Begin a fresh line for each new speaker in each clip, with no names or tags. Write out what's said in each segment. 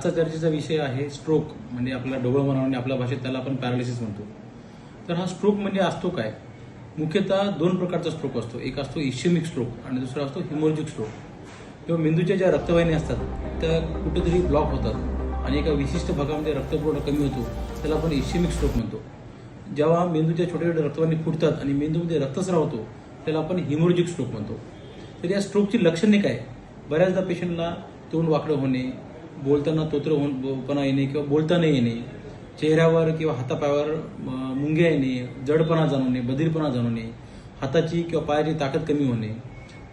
आजचा चर्चेचा विषय आहे स्ट्रोक, म्हणजे आपला डोळं म्हणून आपल्या भाषेत त्याला आपण पॅरालिसिस म्हणतो. तर हा स्ट्रोक म्हणजे असतो काय? मुख्यतः दोन प्रकारचा स्ट्रोक असतो. एक असतो इश्केमिक स्ट्रोक आणि दुसरा असतो हेमोरॅजिक स्ट्रोक. किंवा मेंदूच्या ज्या रक्तवाहिन्या असतात त्या कुठेतरी ब्लॉक होतात आणि एका विशिष्ट भागामध्ये रक्तपुरवठा कमी होतो, त्याला आपण इश्केमिक स्ट्रोक म्हणतो. जेव्हा मेंदूच्या छोट्या छोट्या रक्तवाहिनी फुटतात आणि मेंदूमध्ये रक्तस्राव होतो, त्याला आपण हेमोरॅजिक स्ट्रोक म्हणतो. तर या स्ट्रोकची लक्षणे काय? बऱ्याचदा पेशंटला तोंड वाकडं होणे, बोलताना तोतरपणा येणे किंवा बोलता न येणे, चेहऱ्यावर किंवा हातापायावर मुंग्या येणे, जडपणा जाणवणे, बधीरपणा जाणवणे, हाताची किंवा पायाची ताकद कमी होणे,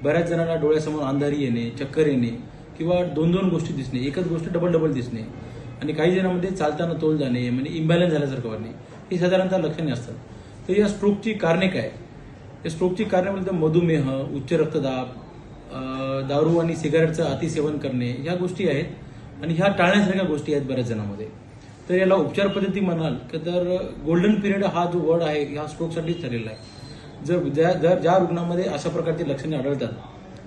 बऱ्याच जणांना डोळ्यासमोर अंधारी येणे, चक्कर येणे किंवा दोन दोन गोष्टी दिसणे, एकच गोष्ट डबल डबल दिसणे आणि काही जणांमध्ये चालताना तोल जाणे, म्हणजे इम्बॅलन्स झाल्यासारखं वाटणे, ही साधारणतः लक्षणे असतात. तर या स्ट्रोकची कारणे काय? या स्ट्रोकची कारणे म्हणजे मधुमेह, उच्च रक्तदाब, दारू आणि सिगारेटचं अतिसेवन करणे, ह्या गोष्टी आहेत आणि ह्या टाळण्यासारख्या गोष्टी आहेत बऱ्याच जणांमध्ये. तर याला उपचार पद्धती म्हणाल तर गोल्डन पिरियड हा जो वर्ड आहे ह्या स्ट्रोकसाठीच ठरलेला आहे. जर ज्या रुग्णांमध्ये अशा प्रकारची लक्षणे आढळतात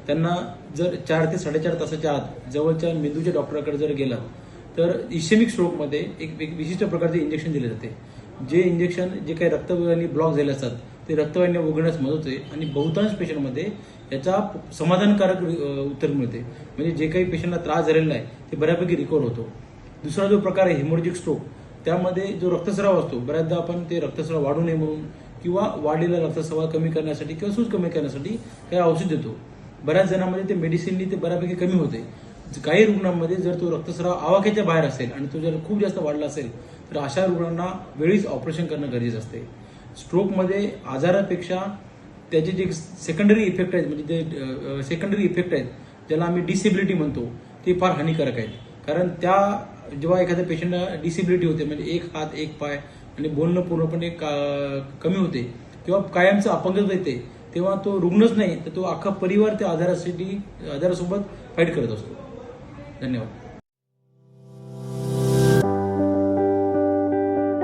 त्यांना जर 4 ते 4.5 तासाच्या आत जवळच्या मेंदूच्या डॉक्टराकडे जर गेलात तर इश्केमिक स्ट्रोकमध्ये एक विशिष्ट प्रकारचे इंजेक्शन दिले जाते. जे इंजेक्शन जे काही रक्तवाहिनी ब्लॉक झाले असतात ते रक्तवाहिन्या उघडण्यास मदत होते आणि बहुतांश पेशंटमध्ये याचा समाधानकारक उत्तर मिळते. म्हणजे जे काही पेशंटला त्रास झालेला आहे ते बऱ्यापैकी रिकवर होतो. दुसरा जो प्रकार आहे हेमोरॅजिक स्ट्रोक, त्यामध्ये जो रक्तस्राव असतो, बऱ्याचदा आपण ते रक्तस्राव वाढू नये म्हणून किंवा वाढलेला रक्तस्राव कमी करण्यासाठी किंवा सूज कमी करण्यासाठी काही औषध देतो. बऱ्याच जणांमध्ये ते मेडिसिननी ते बऱ्यापैकी कमी होते. काही रुग्णांमध्ये जर तो रक्तस्राव आवाक्याच्या बाहेर असेल आणि तो जर खूप जास्त वाढला असेल तर अशा रुग्णांना वेळीच ऑपरेशन करणं गरजेचं असते. स्ट्रोकमध्ये आजारापेक्षा त्याचे जे सेकंडरी इफेक्ट आहेत, म्हणजे जे सेकंडरी इफेक्ट आहेत ज्याला आम्ही डिसेबिलिटी म्हणतो, ते फार हानिकारक आहेत. कारण जेव्हा एखाद्या पेशंटला डिसेबिलिटी होते, म्हणजे एक हात एक पाय आणि बोलणं पूर्णपणे कमी होते किंवा कायमचं अपंगत्व येते, तेव्हा तो रुग्णच नाही तर तो अख्खा परिवार त्या आजारासोबत फाईट करत असतो. धन्यवाद.